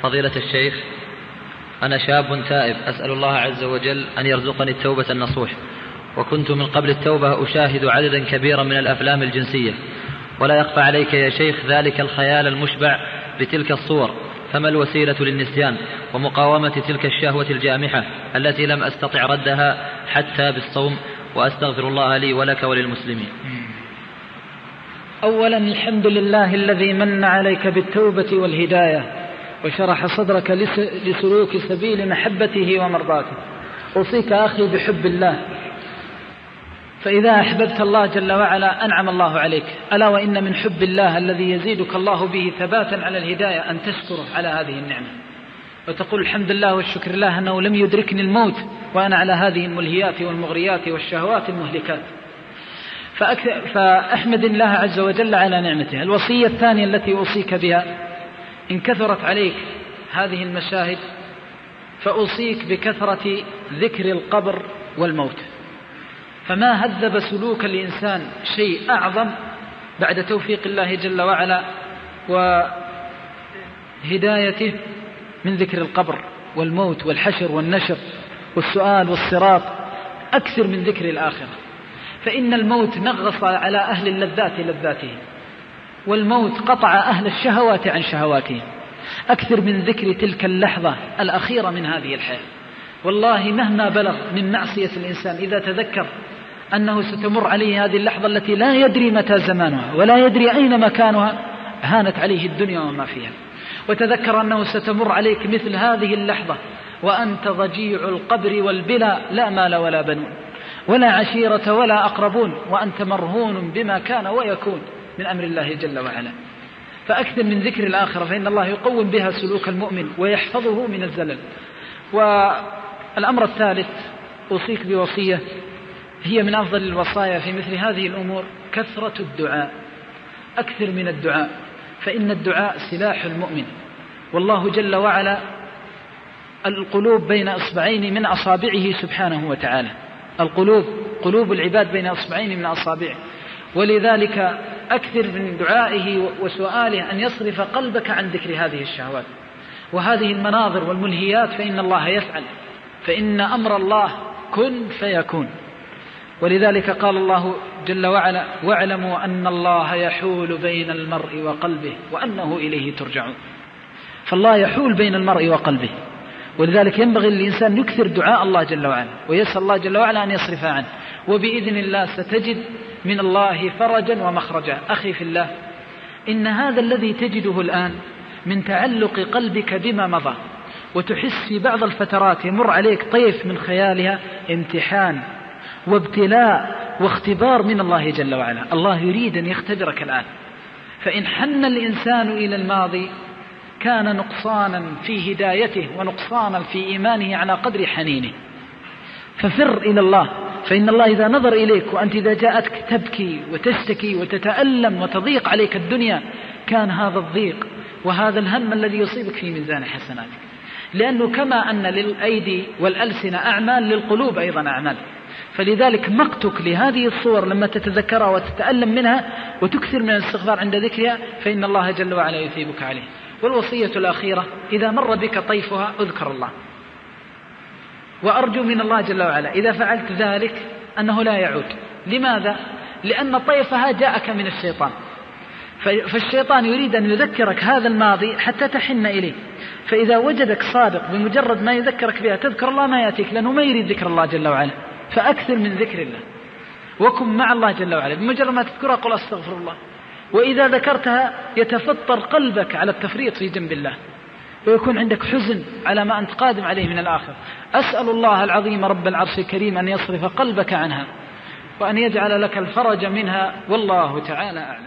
فضيلة الشيخ، أنا شاب تائب أسأل الله عز وجل أن يرزقني التوبة النصوح، وكنت من قبل التوبة أشاهد عددا كبيرا من الأفلام الجنسية، ولا يخفى عليك يا شيخ ذلك الخيال المشبع بتلك الصور، فما الوسيلة للنسيان ومقاومة تلك الشهوة الجامحة التي لم أستطع ردها حتى بالصوم، وأستغفر الله لي ولك وللمسلمين. أولا الحمد لله الذي من عليك بالتوبة والهداية وشرح صدرك لسلوك سبيل محبته ومرضاته. أوصيك أخي بحب الله، فإذا أحببت الله جل وعلا أنعم الله عليك. ألا وإن من حب الله الذي يزيدك الله به ثباتا على الهداية أن تشكره على هذه النعمة وتقول الحمد لله والشكر الله أنه لم يدركني الموت وأنا على هذه الملهيات والمغريات والشهوات المهلكات. فأحمد الله عز وجل على نعمته. الوصية الثانية التي أوصيك بها، إن كثرت عليك هذه المشاهد فأوصيك بكثرة ذكر القبر والموت. فما هذب سلوك الإنسان شيء أعظم بعد توفيق الله جل وعلا وهدايته من ذكر القبر والموت والحشر والنشر والسؤال والصراط، أكثر من ذكر الآخرة. فإن الموت نغص على أهل اللذات لذاته، والموت قطع أهل الشهوات عن شهواتهم. أكثر من ذكر تلك اللحظة الأخيرة من هذه الحياة. والله مهما بلغ من معصية الإنسان إذا تذكر أنه ستمر عليه هذه اللحظة التي لا يدري متى زمانها ولا يدري أين مكانها، هانت عليه الدنيا وما فيها. وتذكر أنه ستمر عليك مثل هذه اللحظة وأنت ضجيع القبر والبلا، لا مال ولا بنون ولا عشيرة ولا أقربون، وأنت مرهون بما كان ويكون من أمر الله جل وعلا. فأكثر من ذكر الآخرة، فإن الله يقوم بها سلوك المؤمن ويحفظه من الزلل. والأمر الثالث أوصيك بوصية هي من أفضل الوصايا في مثل هذه الأمور، كثرة الدعاء. أكثر من الدعاء، فإن الدعاء سلاح المؤمن. والله جل وعلا القلوب بين أصبعين من أصابعه سبحانه وتعالى. القلوب، قلوب العباد بين أصبعين من أصابعه، ولذلك أكثر من دعائه وسؤاله أن يصرف قلبك عن ذكر هذه الشهوات وهذه المناظر والملهيات، فإن الله يفعل، فإن أمر الله كن فيكون. ولذلك قال الله جل وعلا: واعلموا أن الله يحول بين المرء وقلبه وأنه إليه ترجعون. فالله يحول بين المرء وقلبه، ولذلك ينبغي للإنسان يكثر دعاء الله جل وعلا ويسأل الله جل وعلا أن يصرف عنه، وبإذن الله ستجد من الله فرجا ومخرجا. أخي في الله، إن هذا الذي تجده الآن من تعلق قلبك بما مضى، وتحس في بعض الفترات يمر عليك طيف من خيالها، امتحان وابتلاء واختبار من الله جل وعلا. الله يريد أن يختبرك الآن. فإن حن الإنسان إلى الماضي كان نقصانا في هدايته ونقصانا في إيمانه على قدر حنينه. ففر إلى الله، فإن الله إذا نظر إليك وأنت إذا جاءتك تبكي وتشتكي وتتألم وتضيق عليك الدنيا، كان هذا الضيق وهذا الهم الذي يصيبك في ميزان حسناتك. لأنه كما أن للأيدي والألسنة أعمال، للقلوب أيضا أعمال. فلذلك مقتك لهذه الصور لما تتذكرها وتتألم منها وتكثر من الاستغفار عند ذكرها، فإن الله جل وعلا يثيبك عليه. والوصية الأخيرة: إذا مر بك طيفها اذكر الله، وأرجو من الله جل وعلا إذا فعلت ذلك أنه لا يعود. لماذا؟ لأن طيفها جاءك من الشيطان، فالشيطان يريد أن يذكرك هذا الماضي حتى تحن إليه. فإذا وجدك صادق بمجرد ما يذكرك بها تذكر الله ما يأتيك، لأنه ما يريد ذكر الله جل وعلا. فأكثر من ذكر الله وكن مع الله جل وعلا. بمجرد ما تذكرها قل أستغفر الله، وإذا ذكرتها يتفطر قلبك على التفريط في جنب الله، ويكون عندك حزن على ما أنت قادم عليه من الآخر. أسأل الله العظيم رب العرش الكريم أن يصرف قلبك عنها وأن يجعل لك الفرج منها، والله تعالى أعلم.